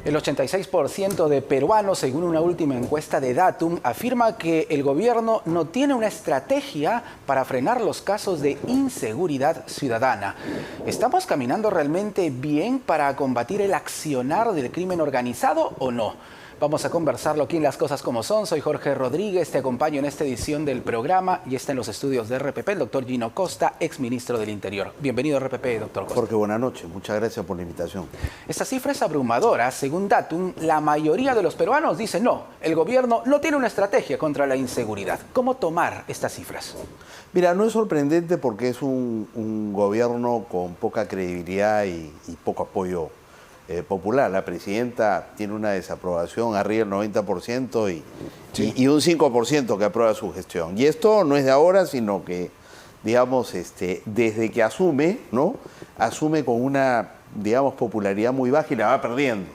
El 86% de peruanos, según una última encuesta de Datum, afirma que el gobierno no tiene una estrategia para frenar los casos de inseguridad ciudadana. ¿Estamos caminando realmente bien para combatir el accionar del crimen organizado o no? Vamos a conversarlo aquí en Las Cosas Como Son. Soy Jorge Rodríguez, te acompaño en esta edición del programa y está en los estudios de RPP el doctor Gino Costa, exministro del Interior. Bienvenido a RPP, doctor Costa. Jorge, buenas noches. Muchas gracias por la invitación. Esta cifra es abrumadora. Según Datum, la mayoría de los peruanos dicen no, el gobierno no tiene una estrategia contra la inseguridad. ¿Cómo tomar estas cifras? Mira, no es sorprendente porque es un gobierno con poca credibilidad y poco apoyo popular. La presidenta tiene una desaprobación arriba del 90% y un 5% que aprueba su gestión. Y esto no es de ahora, sino que, digamos, desde que asume, ¿no? Asume con una, digamos, popularidad muy baja y la va perdiendo.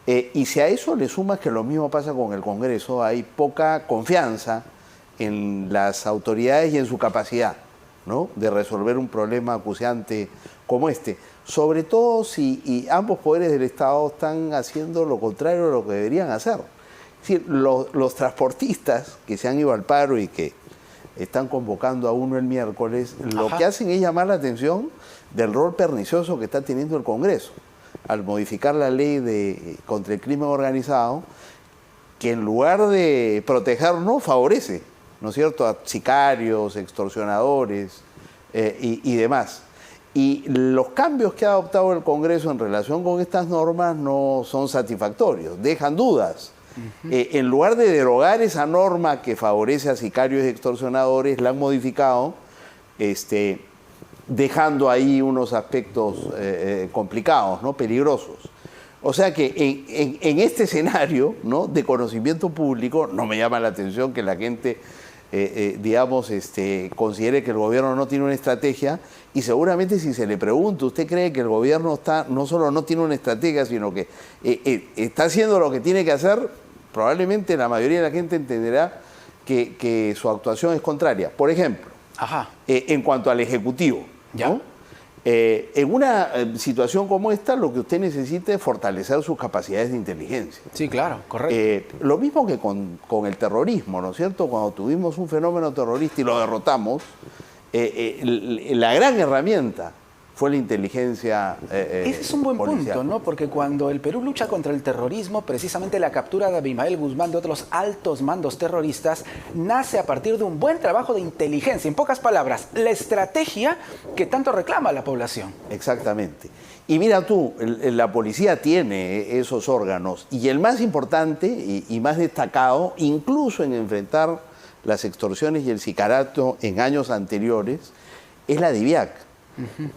Y si a eso le sumas que lo mismo pasa con el Congreso, hay poca confianza en las autoridades y en su capacidad, ¿no?, de resolver un problema acuciante como este. Sobre todo si ambos poderes del Estado están haciendo lo contrario de lo que deberían hacer. Es decir, los transportistas que se han ido al paro y que están convocando a uno el miércoles, lo que hacen es llamar la atención del rol pernicioso que está teniendo el Congreso al modificar la ley contra el crimen organizado, que en lugar de protegernos, favorece, ¿no es cierto?, a sicarios, extorsionadores y demás. Y los cambios que ha adoptado el Congreso en relación con estas normas no son satisfactorios, dejan dudas. En lugar de derogar esa norma que favorece a sicarios y extorsionadores, la han modificado, dejando ahí unos aspectos complicados, ¿no?, peligrosos. O sea que en este escenario, ¿no?, de conocimiento público, no me llama la atención que la gente digamos, considere que el gobierno no tiene una estrategia, y seguramente si se le pregunta, ¿usted cree que el gobierno no solo no tiene una estrategia, sino que está haciendo lo que tiene que hacer? Probablemente la mayoría de la gente entenderá que su actuación es contraria. Por ejemplo, en cuanto al Ejecutivo, ¿no? En una situación como esta, lo que usted necesita es fortalecer sus capacidades de inteligencia. Sí, claro, correcto. Lo mismo que con el terrorismo, ¿no es cierto? Cuando tuvimos un fenómeno terrorista y lo derrotamos, la gran herramienta fue la inteligencia Ese es un buen policial. punto, ¿no? Porque cuando el Perú lucha contra el terrorismo, precisamente la captura de Abimael Guzmán, de otros altos mandos terroristas, nace a partir de un buen trabajo de inteligencia. En pocas palabras, la estrategia que tanto reclama la población. Exactamente. Y mira tú, la policía tiene esos órganos, y el más importante y más destacado, incluso en enfrentar las extorsiones y el sicariato en años anteriores, es la DIVIAC.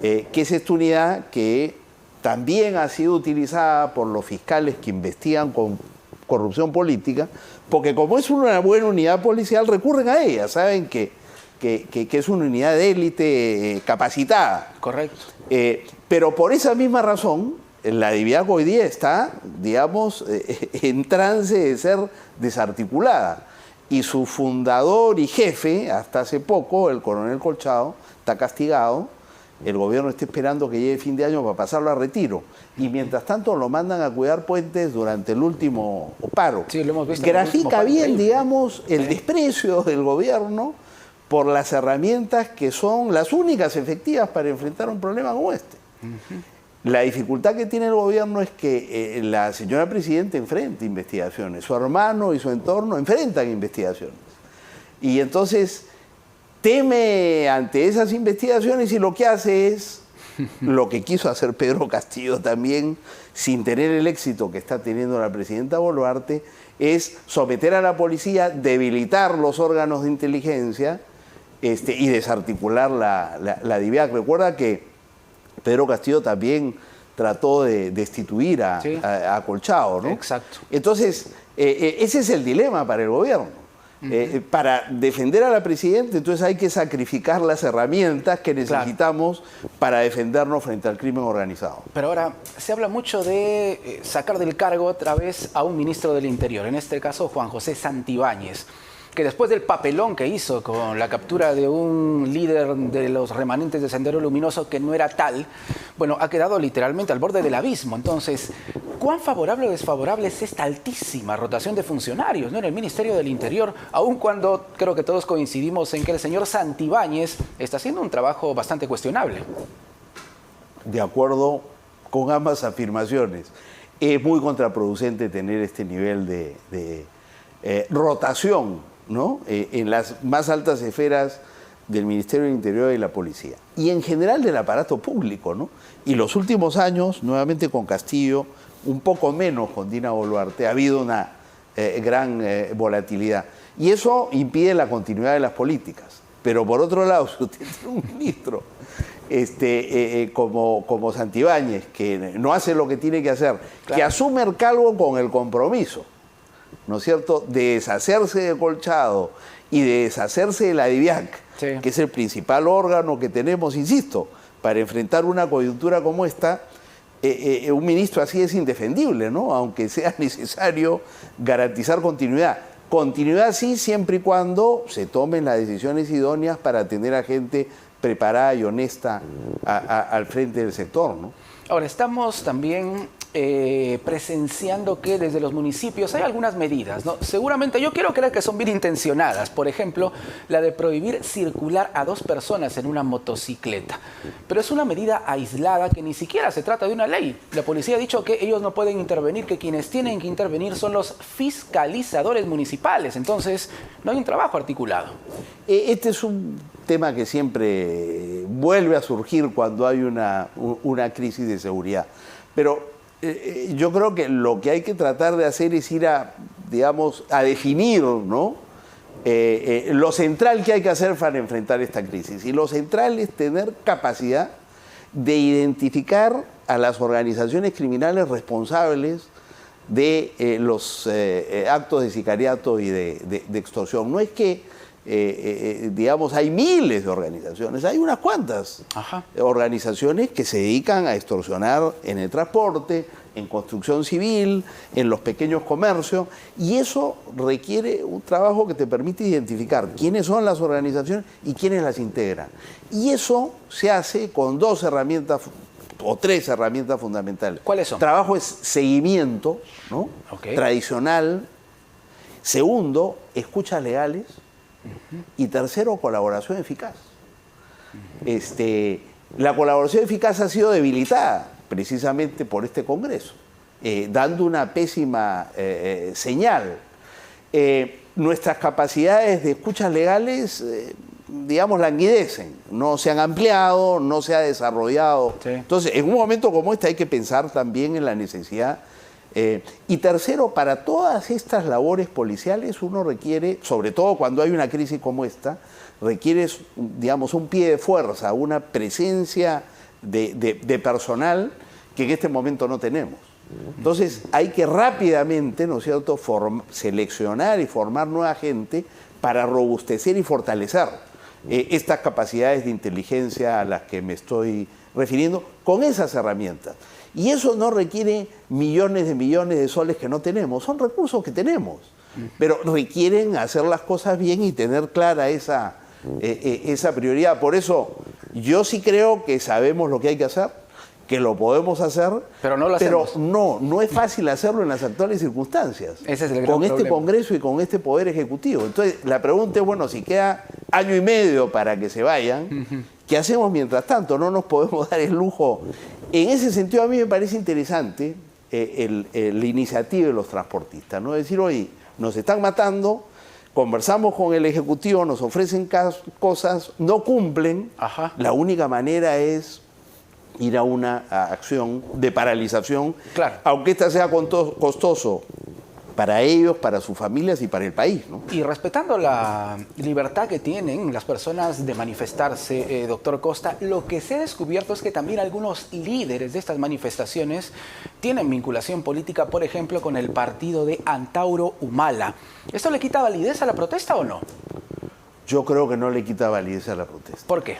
Que es esta unidad que también ha sido utilizada por los fiscales que investigan con corrupción política, porque como es una buena unidad policial, recurren a ella, saben que es una unidad de élite capacitada. Correcto. Pero por esa misma razón, la DIVIAC hoy día está, digamos, en trance de ser desarticulada. Y su fundador y jefe, hasta hace poco, el coronel Colchado, está castigado. El gobierno está esperando que llegue fin de año para pasarlo a retiro. Y mientras tanto lo mandan a cuidar puentes durante el último paro. Sí, lo hemos visto. Grafica bien, digamos, el desprecio del gobierno por las herramientas que son las únicas efectivas para enfrentar un problema como este. La dificultad que tiene el gobierno es que la señora presidenta enfrenta investigaciones. Su hermano y su entorno enfrentan investigaciones. Y entonces teme ante esas investigaciones, y lo que hace es lo que quiso hacer Pedro Castillo también, sin tener el éxito que está teniendo la presidenta Boluarte, es someter a la policía, debilitar los órganos de inteligencia y desarticular la DIVIAC. Recuerda que Pedro Castillo también trató de destituir a Colchado, ¿no? Exacto. Entonces, ese es el dilema para el gobierno. Para defender a la presidenta, entonces hay que sacrificar las herramientas que necesitamos para defendernos frente al crimen organizado. Pero ahora, se habla mucho de sacar del cargo otra vez a un ministro del Interior, en este caso Juan José Santibáñez, que después del papelón que hizo con la captura de un líder de los remanentes de Sendero Luminoso que no era tal, bueno, ha quedado literalmente al borde del abismo. Entonces, ¿Cuán favorable o desfavorable es esta altísima rotación de funcionarios, ¿no?, en el Ministerio del Interior, aun cuando creo que todos coincidimos en que el señor Santibáñez está haciendo un trabajo bastante cuestionable? De acuerdo con ambas afirmaciones. Es muy contraproducente tener este nivel de rotación, ¿no?, en las más altas esferas del Ministerio del Interior y la Policía. Y en general del aparato público, ¿no? Y los últimos años, nuevamente con Castillo, un poco menos con Dina Boluarte, ha habido una gran volatilidad. Y eso impide la continuidad de las políticas. Pero por otro lado, si usted tiene un ministro como Santibáñez, que no hace lo que tiene que hacer, claro, que asume el cargo con el compromiso, ¿no es cierto?, de deshacerse de Colchado y de deshacerse de la DIVIAC, sí, que es el principal órgano que tenemos, insisto, para enfrentar una coyuntura como esta. Un ministro así es indefendible, ¿no?, aunque sea necesario garantizar continuidad. Continuidad sí, siempre y cuando se tomen las decisiones idóneas para tener a gente preparada y honesta al frente del sector, ¿no? Ahora, estamos también presenciando que desde los municipios hay algunas medidas, ¿no? Seguramente yo quiero creer que son bien intencionadas. Por ejemplo, la de prohibir circular a 2 personas en una motocicleta. Pero es una medida aislada que ni siquiera se trata de una ley. La policía ha dicho que ellos no pueden intervenir, que quienes tienen que intervenir son los fiscalizadores municipales. Entonces, no hay un trabajo articulado. Este es un tema que siempre vuelve a surgir cuando hay una crisis de seguridad. Pero yo creo que lo que hay que tratar de hacer es ir a definir, ¿no?, lo central que hay que hacer para enfrentar esta crisis. Y lo central es tener capacidad de identificar a las organizaciones criminales responsables de los actos de sicariato y de extorsión. No es que hay miles de organizaciones, hay unas cuantas organizaciones que se dedican a extorsionar en el transporte, en construcción civil, en los pequeños comercios, y eso requiere un trabajo que te permite identificar quiénes son las organizaciones y quiénes las integran. Y eso se hace con 2 herramientas o 3 herramientas fundamentales. ¿Cuáles son? Trabajo es seguimiento, ¿no?, tradicional. Segundo, escuchas legales. Y tercero, colaboración eficaz. La colaboración eficaz ha sido debilitada precisamente por este Congreso, dando una pésima señal. Nuestras capacidades de escuchas legales, languidecen, no se han ampliado, no se ha desarrollado. Sí. Entonces, en un momento como este hay que pensar también en la necesidad. Y tercero, para todas estas labores policiales uno requiere, sobre todo cuando hay una crisis como esta, requiere, un pie de fuerza, una presencia de personal que en este momento no tenemos. Entonces hay que rápidamente, ¿no es cierto?, seleccionar y formar nueva gente para robustecer y fortalecer estas capacidades de inteligencia a las que me estoy refiriendo con esas herramientas. Y eso no requiere millones de soles que no tenemos, son recursos que tenemos, pero requieren hacer las cosas bien y tener clara esa prioridad. Por eso yo sí creo que sabemos lo que hay que hacer, que lo podemos hacer, pero no lo hacemos. Pero no es fácil hacerlo en las actuales circunstancias. Ese es el gran con problema. Este Congreso y con este Poder Ejecutivo. Entonces, la pregunta es, bueno, si queda año y medio para que se vayan, ¿qué hacemos mientras tanto? No nos podemos dar el lujo. En ese sentido, a mí me parece interesante la iniciativa de los transportistas, ¿no? Es decir, oye, nos están matando, conversamos con el Ejecutivo, nos ofrecen cosas, no cumplen. La única manera es ir a una acción de paralización, claro, aunque esta sea costoso para ellos, para sus familias y para el país, ¿no? Y respetando la libertad que tienen las personas de manifestarse, doctor Costa, lo que se ha descubierto es que también algunos líderes de estas manifestaciones tienen vinculación política, por ejemplo, con el partido de Antauro Humala. ¿Esto le quita validez a la protesta o no? Yo creo que no le quita validez a la protesta. ¿Por qué?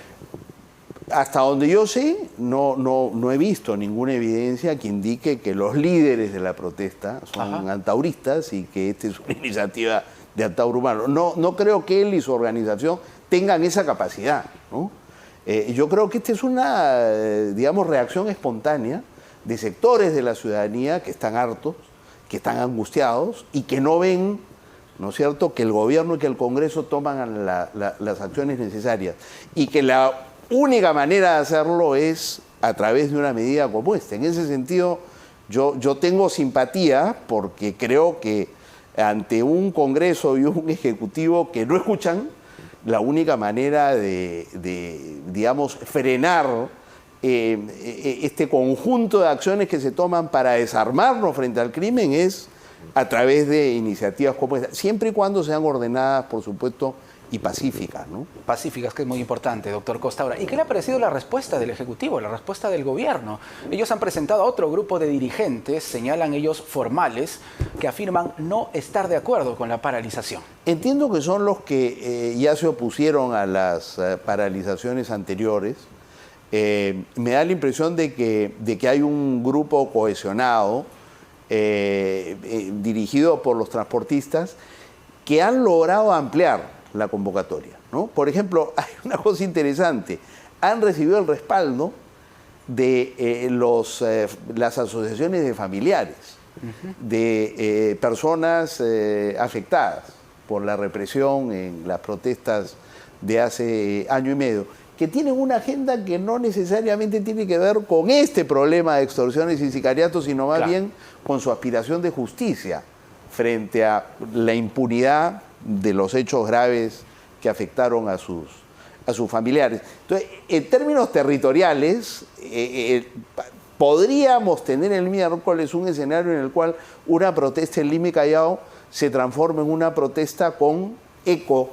Hasta donde yo sé, no he visto ninguna evidencia que indique que los líderes de la protesta son antauristas y que esta es una iniciativa de Antauro Humala. No creo que él y su organización tengan esa capacidad, ¿no? Yo creo que esta es una, reacción espontánea de sectores de la ciudadanía que están hartos, que están angustiados y que no ven, ¿no es cierto?, que el gobierno y que el Congreso toman las acciones necesarias y que la única manera de hacerlo es a través de una medida como esta. En ese sentido, yo tengo simpatía porque creo que ante un Congreso y un Ejecutivo que no escuchan, la única manera de digamos, frenar este conjunto de acciones que se toman para desarmarnos frente al crimen es a través de iniciativas como esta, siempre y cuando sean ordenadas, por supuesto, y pacíficas, ¿no? Pacíficas, que es muy importante, doctor Costa. Ahora, ¿y qué le ha parecido la respuesta del Ejecutivo, la respuesta del Gobierno? Ellos han presentado a otro grupo de dirigentes, señalan ellos formales, que afirman no estar de acuerdo con la paralización. Entiendo que son los que ya se opusieron a las paralizaciones anteriores. Me da la impresión de que hay un grupo cohesionado, dirigido por los transportistas, que han logrado ampliar la convocatoria, ¿no? Por ejemplo, hay una cosa interesante, han recibido el respaldo de las asociaciones de familiares, de personas afectadas por la represión en las protestas de hace año y medio, que tienen una agenda que no necesariamente tiene que ver con este problema de extorsiones y sicariatos, sino más bien con su aspiración de justicia frente a la impunidad de los hechos graves que afectaron a sus familiares. Entonces, en términos territoriales, podríamos tener el miércoles un escenario en el cual una protesta en Lima y Callao se transforma en una protesta con eco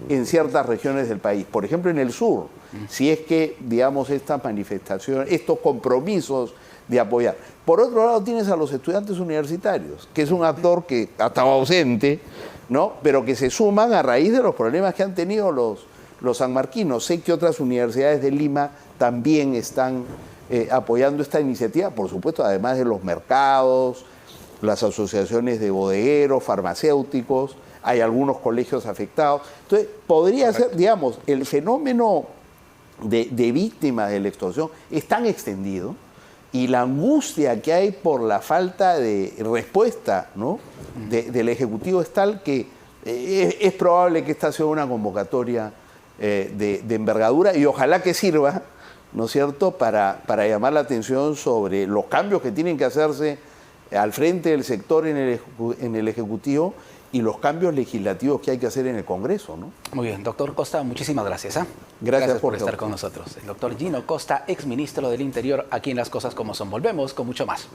en ciertas regiones del país. Por ejemplo, en el sur, si es que, digamos, estas manifestaciones, estos compromisos de apoyar. Por otro lado, tienes a los estudiantes universitarios, que es un actor que ha estado ausente, ¿no?, pero que se suman a raíz de los problemas que han tenido los sanmarquinos. Sé que otras universidades de Lima también están apoyando esta iniciativa, por supuesto, además de los mercados, las asociaciones de bodegueros, farmacéuticos, hay algunos colegios afectados. Entonces, podría ser, digamos, el fenómeno de víctimas de la extorsión es tan extendido y la angustia que hay por la falta de respuesta, ¿no?, del Ejecutivo es tal que es probable que esta sea una convocatoria de envergadura y ojalá que sirva, ¿no es cierto?, para llamar la atención sobre los cambios que tienen que hacerse al frente del sector en el Ejecutivo y los cambios legislativos que hay que hacer en el Congreso, ¿no? Muy bien, doctor Costa, muchísimas gracias. Gracias por estar con nosotros. El doctor Gino Costa, exministro del Interior, aquí en Las Cosas Como Son. Volvemos con mucho más.